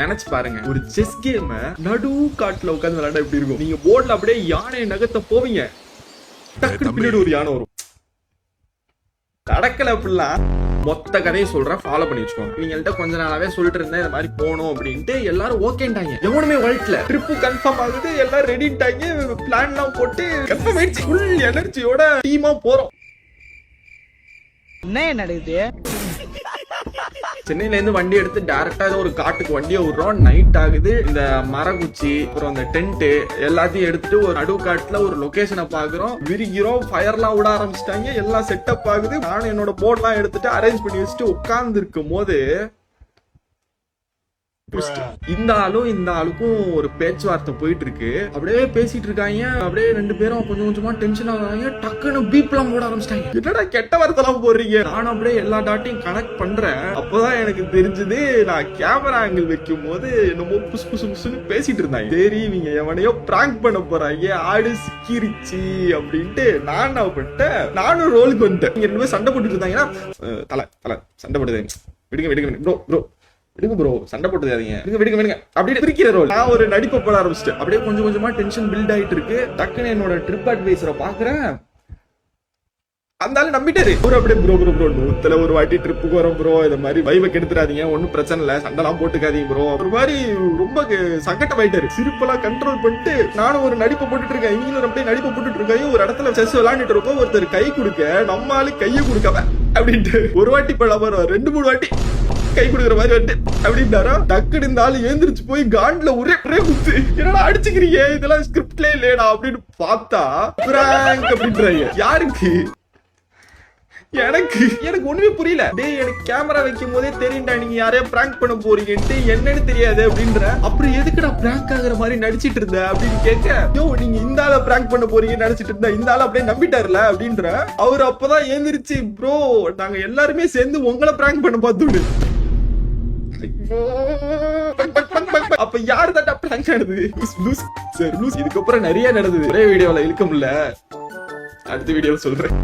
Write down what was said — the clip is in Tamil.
நினைச்சு பாருங்க, ஒரு செஸ் கேம் நடு காட்டுல உட்கார்ந்து விளையாட எப்படி இருக்கும்? நீங்க போர்ட்ல அப்படியே யானை நகர்த்த போவீங்க, டக்குனு பின்னாடி ஒரு யானை வரும். நடக்கல அப்படிலாம். மொத்த கதையை சொல்றேன், ஃபாலோ பண்ணி வச்சுக்கோங்க. நீங்கள்ட்ட கொஞ்ச நாளாவே சொல்லிட்டு இருந்தேன் இந்த மாதிரி போகணும் அப்படின்ட்டு. எல்லாரும் ஓகேண்டாங்க, எவனுமே வழக்கல. ட்ரிப்பு கன்ஃபார்ம் ஆகுது, எல்லாரும் ரெடிட்டாங்க, பிளான் எல்லாம் போட்டு கன்ஃபார்ம் ஆயிடுச்சு. ஃபுல் எனர்ஜியோட டீமா போறோம். என்ன நடக்குது? சென்னையில இருந்து வண்டி எடுத்து டைரக்டா ஏதோ ஒரு காட்டுக்கு வண்டியை விடுறோம். நைட் ஆகுது. இந்த மரகுச்சி அப்புறம் அந்த டென்ட் எல்லாத்தையும் எடுத்துட்டு ஒரு நடு காட்டுல ஒரு லொகேஷனை பாக்குறோம். விரிக்கிறோம், ஃபயர் எல்லாம் விட ஆரம்பிச்சிட்டாங்க. எல்லாம் செட்டப் ஆகுது. நானும் என்னோட போர்ட் எல்லாம் எடுத்துட்டு அரேஞ்ச் பண்ணி வச்சுட்டு உட்கார்ந்து இருக்கும் போது இந்த ஆளுக்கும் ஒரு பேச்சுவார்த்தை போயிட்டு இருக்கு. அப்படியே பேசிட்டு இருக்காங்க. அப்படியே ரெண்டு பேரும் கொஞ்சம் கொஞ்சமா டென்ஷன் ஆகுறாங்க. டக்குன்னு பீப் எல்லாம் போட ஆரம்பிச்சிட்டாங்க. என்னடா கெட்ட வார்த்தை எல்லாம் போடுறீங்க? நானும் அப்படியே எல்லா டாட்டையும் கனெக்ட் பண்றேன். அப்பதான் எனக்கு தெரிஞ்சது, நான் கேமரா ஆங்கிள் வைக்கும் போது என்னமோ புசு புசு புசுன்னு பேசிட்டு இருந்தாங்க. சரி, இவங்க எவனையோ பிராங்க் பண்ண போறாங்க, ஆடு சிக்கிருச்சு அப்படின்ட்டு நானும் ரோலுக்கு வந்துட்டேன். இங்க ரெண்டு பேரும் சண்டை போட்டுட்டு இருந்தாங்கன்னா, தலை சண்டை போடுது, விடுங்க ப்ரோ விடுங்க ப்ரோ, சண்டை போட்டுதாதீங்க, விடுங்க அப்படியே பிரிக்கிற ரோல். நான் ஒரு நடிப்பை போட ஆரம்பிச்சிட்டேன். அப்படியே கொஞ்சம் கொஞ்சமா டென்ஷன் பில்ட் ஆயிட்டு இருக்கு. டக்குன்னு என்னோட ட்ரிப் அட்வைசரை பாக்குறேன். அந்த ஆளு நம்பிட்டாரு. அப்படியே ப்ரோ நூத்துல ஒரு வாட்டி ட்ரிப்புக்கு வரோம் ப்ரோ, இந்த மாதிரி வைபை கெடுத்துறாதீங்க, ஒன்னும் பிரச்சனை இல்ல, சண்டைலாம் போட்டுக்காதீங்க ப்ரோ. ஒரு மாதிரி ரொம்ப சங்கட்டமாயிட்டாரு. சிரிப்பெல்லாம் கண்ட்ரோல் பண்ணிட்டு நானும் ஒரு நடிப்பை போட்டுட்டு இருக்கேன். இவங்களும் அப்படியே நடிப்பை போட்டுட்டு இருக்காங்க. ஒரு இடத்துல செஸ் விளையாண்டுட்டு இருக்கோம். ஒருத்தர் கை கொடுக்க, நம்ம ஆளு கையை கொடுக்காம அப்படின்ட்டு ஒரு வாட்டி பழம் 2-3 வாட்டி கை கொடுக்குற மாதிரி வந்து அப்படின்றாரோ. டக்குனு இந்த ஆளு எழுந்திரிச்சு போய் காண்ட்ல ஒரே குத்து. என்னடா அடிச்சுக்கிறீங்க, இதெல்லாம் ஸ்கிரிப்ட்லே இல்லையடா அப்படின்னு பார்த்தா பிராங்க் அப்படின்றாங்க. யாருக்கு? எனக்கு ஒண்ணுமே புரியல. டேய், எனக்கு கேமரா வைக்கும் போதே தெரியும்டா நீங்க யாரையா பிராங்க் பண்ண போறீங்கன்ட்டு, என்னன்னு தெரியாது அப்படின்ற. அப்புறம் எதுக்குடா பிராங்க் ஆகுற மாதிரி நடிச்சிட்டு இருந்த அப்படின்னு கேட்க, யோ நீங்க இந்த ஆள பிராங்க் பண்ண போறீங்கன்னு நினைச்சிட்டு இருந்தா இந்த ஆள அப்படியே நம்பிட்டாருல அப்படின்ற. அவர் அப்பதான் ஏந்திரிச்சு, ப்ரோ நாங்க எல்லாருமே சேர்ந்து உங்களை பிராங்க் பண்ண பார்த்துடு. அப்ப யாரு தான் பிராங்க் நடந்தது? இதுக்கப்புறம் நிறைய நடந்தது. ஒரே வீடியோல இழுக்க முடியல, அடுத்த வீடியோல சொல்றேன்.